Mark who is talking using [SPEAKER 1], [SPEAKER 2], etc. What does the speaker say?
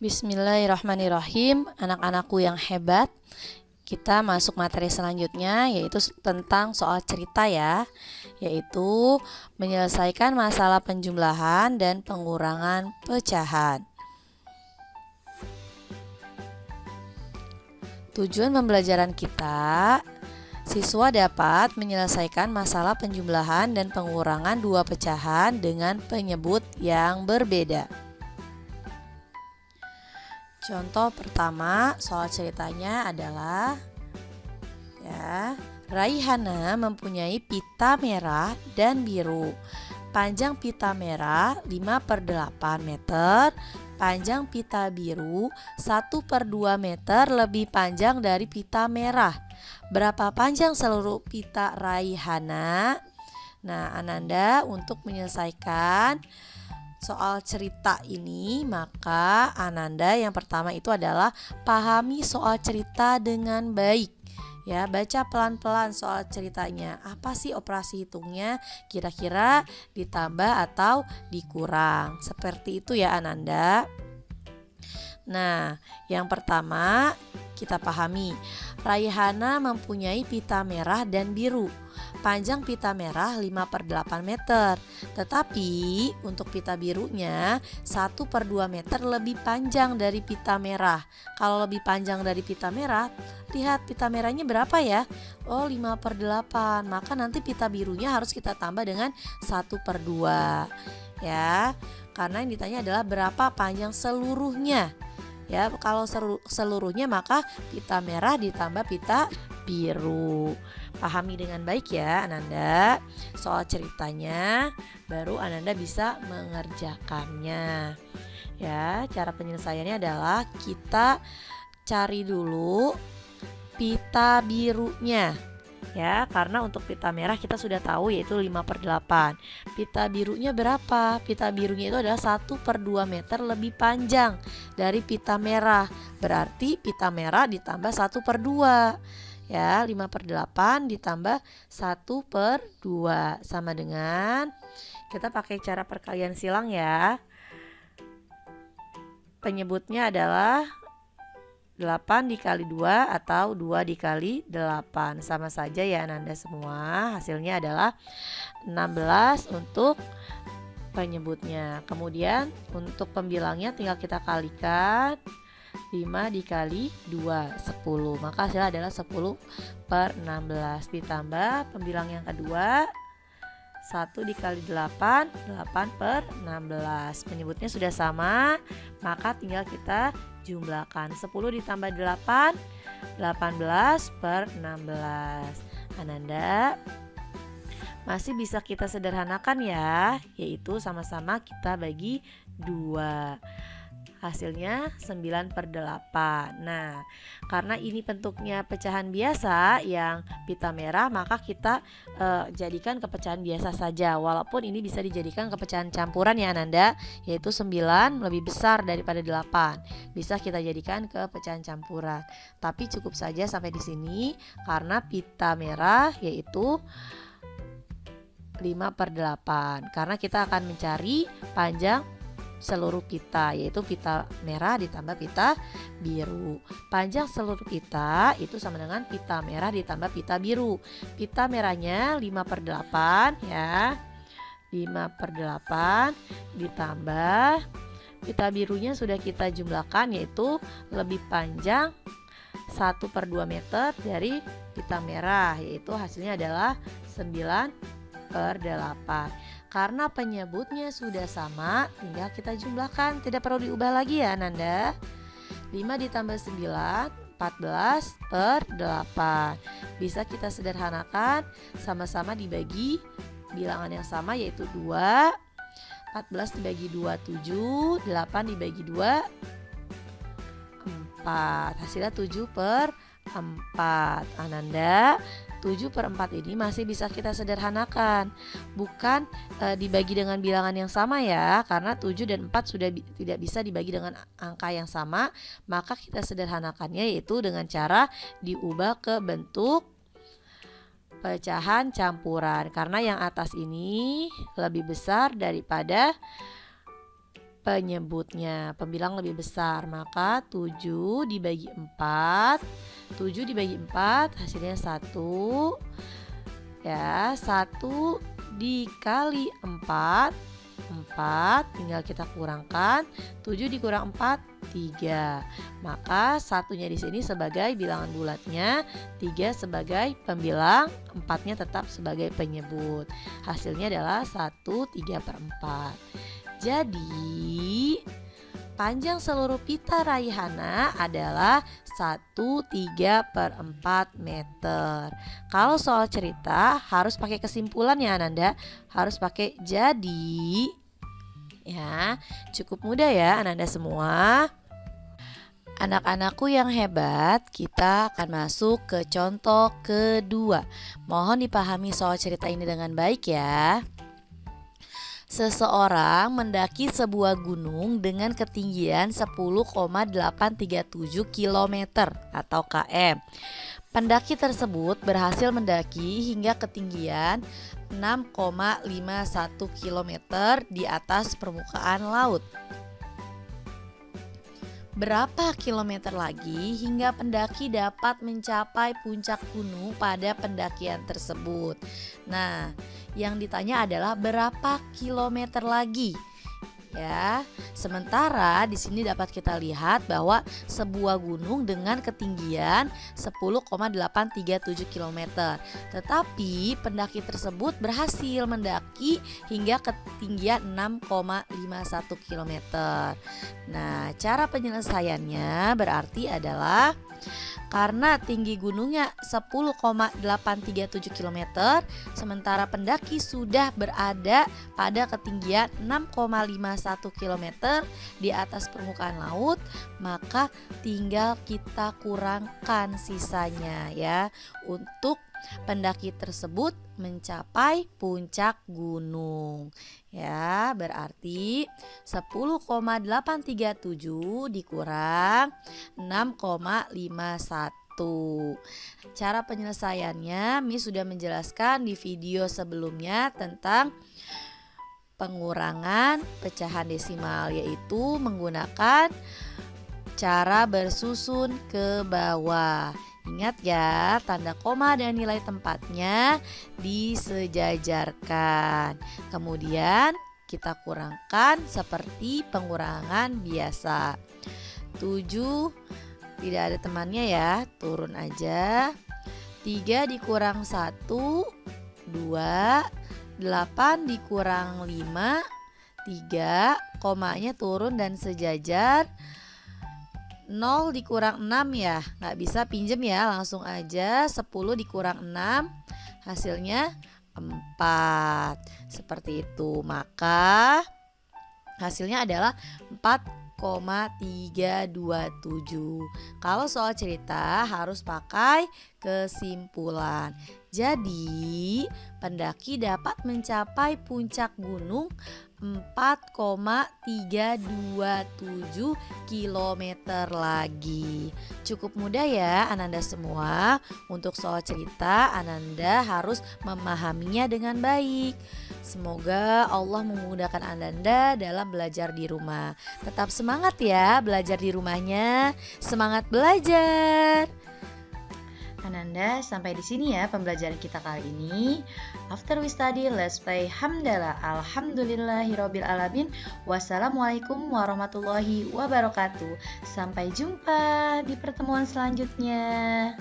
[SPEAKER 1] Bismillahirrahmanirrahim, anak-anakku yang hebat. Kita masuk materi selanjutnya, yaitu tentang soal cerita ya, yaitu menyelesaikan masalah penjumlahan dan pengurangan pecahan. Tujuan pembelajaran kita, siswa dapat menyelesaikan masalah penjumlahan dan pengurangan dua pecahan dengan penyebut yang berbeda. Contoh pertama, soal ceritanya adalah Raihana mempunyai pita merah dan biru. Panjang pita merah 5/8 meter, panjang pita biru 1/2 meter lebih panjang dari pita merah. Berapa panjang seluruh pita Raihana? Nah, Ananda untuk menyelesaikan soal cerita ini, maka Ananda yang pertama itu adalah pahami soal cerita dengan baik. Ya, baca pelan-pelan soal ceritanya. Apa sih operasi hitungnya? Kira-kira ditambah atau dikurang? Seperti itu ya Ananda. Nah, yang pertama kita pahami. Raihana mempunyai pita merah dan biru. Panjang pita merah 5/8 meter. Tetapi untuk pita birunya 1/2 meter lebih panjang dari pita merah. Kalau lebih panjang dari pita merah, lihat pita merahnya berapa ya? Oh, 5/8. Maka nanti pita birunya harus kita tambah dengan 1/2. Ya, karena yang ditanya adalah berapa panjang seluruhnya. Ya, kalau seluruhnya maka pita merah ditambah pita biru. Pahami dengan baik ya Ananda soal ceritanya, baru Ananda bisa mengerjakannya. Ya, cara penyelesaiannya adalah kita cari dulu pita birunya. Ya, karena untuk pita merah kita sudah tahu yaitu 5/8. Pita birunya berapa? Pita birunya itu adalah 1/2 meter lebih panjang dari pita merah. Berarti pita merah ditambah 1/2. Ya, 5/8 ditambah 1/2 sama dengan, kita pakai cara perkalian silang ya. Penyebutnya adalah 8 dikali 2 atau 2 dikali 8. Sama saja ya Ananda semua. Hasilnya adalah 16 untuk penyebutnya. Kemudian untuk pembilangnya tinggal kita kalikan. 5 dikali 2, 10. Maka hasilnya adalah 10/16. Ditambah pembilang yang kedua, 1 dikali 8, 8/16. Penyebutnya sudah sama, maka tinggal kita jumlahkan. 10 ditambah 8, 18/16. Ananda masih bisa kita sederhanakan ya, yaitu sama-sama kita bagi 2. Hasilnya 9/8. Nah, karena ini bentuknya pecahan biasa yang pita merah, maka kita jadikan ke pecahan biasa saja. Walaupun ini bisa dijadikan ke pecahan campuran ya Ananda, yaitu 9 lebih besar daripada 8. Bisa kita jadikan ke pecahan campuran. Tapi cukup saja sampai di sini karena pita merah yaitu 5/8. Karena kita akan mencari panjang seluruh pita, yaitu pita merah ditambah pita biru. Panjang seluruh pita itu sama dengan pita merah ditambah pita biru. Pita merahnya 5/8 ya. 5/8 ditambah pita birunya sudah kita jumlahkan, yaitu lebih panjang 1/2 meter dari pita merah, yaitu hasilnya adalah 9/8. Karena penyebutnya sudah sama, tinggal kita jumlahkan, tidak perlu diubah lagi ya Ananda. 5 ditambah 9, 14/8. Bisa kita sederhanakan, sama-sama dibagi bilangan yang sama yaitu 2. 14 dibagi 2, 7. 8 dibagi 2, 4. Hasilnya 7/4. Ananda, 7/4 ini masih bisa kita sederhanakan, bukan dibagi dengan bilangan yang sama ya, karena 7 dan 4 sudah tidak bisa dibagi dengan angka yang sama, maka kita sederhanakannya yaitu dengan cara diubah ke bentuk pecahan campuran, karena yang atas ini lebih besar daripada penyebutnya, pembilang lebih besar. Maka 7 dibagi 4, 7 dibagi 4 hasilnya 1. Ya, 1 dikali 4, 4, tinggal kita kurangkan. 7 dikurang 4, 3. Maka satunya di sini sebagai bilangan bulatnya, 3 sebagai pembilang, 4-nya tetap sebagai penyebut. Hasilnya adalah 1/3/4. Jadi panjang seluruh pita Raihana adalah 1/3/4 meter. Kalau soal cerita harus pakai kesimpulan ya Ananda, harus pakai jadi. Ya, cukup mudah ya Ananda semua. Anak-anakku yang hebat, kita akan masuk ke contoh kedua. Mohon dipahami soal cerita ini dengan baik ya. Seseorang mendaki sebuah gunung dengan ketinggian 10,837 km atau km. Pendaki tersebut berhasil mendaki hingga ketinggian 6,51 km di atas permukaan laut. Berapa kilometer lagi hingga pendaki dapat mencapai puncak gunung pada pendakian tersebut? Nah, yang ditanya adalah berapa kilometer lagi? Ya, sementara di sini dapat kita lihat bahwa sebuah gunung dengan ketinggian 10,837 km. Tetapi pendaki tersebut berhasil mendaki hingga ketinggian 6,51 km. Nah, cara penyelesaiannya berarti adalah karena tinggi gunungnya 10,837 km, sementara pendaki sudah berada pada ketinggian 6,51 km di atas permukaan laut, maka tinggal kita kurangkan sisanya ya untuk pendaki tersebut mencapai puncak gunung. Ya, berarti 10,837 dikurang 6,51. Cara penyelesaiannya Miss sudah menjelaskan di video sebelumnya tentang pengurangan pecahan desimal, yaitu menggunakan cara bersusun ke bawah. Ingat ya, tanda koma dan nilai tempatnya disejajarkan. Kemudian kita kurangkan seperti pengurangan biasa. 7 tidak ada temannya ya, turun aja. 3 dikurang 1, 2, 8 dikurang 5, 3, komanya turun dan sejajar. 0 dikurang 6 ya, nggak bisa pinjem ya, langsung aja 10 dikurang 6 hasilnya 4. Seperti itu, maka hasilnya adalah 4,327. Kalau soal cerita harus pakai kesimpulan. Jadi pendaki dapat mencapai puncak gunung 4,327 km lagi. Cukup mudah ya Ananda semua. Untuk soal cerita Ananda harus memahaminya dengan baik. Semoga Allah memudahkan Ananda dalam belajar di rumah. Tetap semangat ya belajar di rumahnya. Semangat belajar. Ananda, sampai di sini ya pembelajaran kita kali ini. After we study, let's play hamdalah. Alhamdulillahirabbil alamin. Wassalamualaikum warahmatullahi wabarakatuh. Sampai jumpa di pertemuan selanjutnya.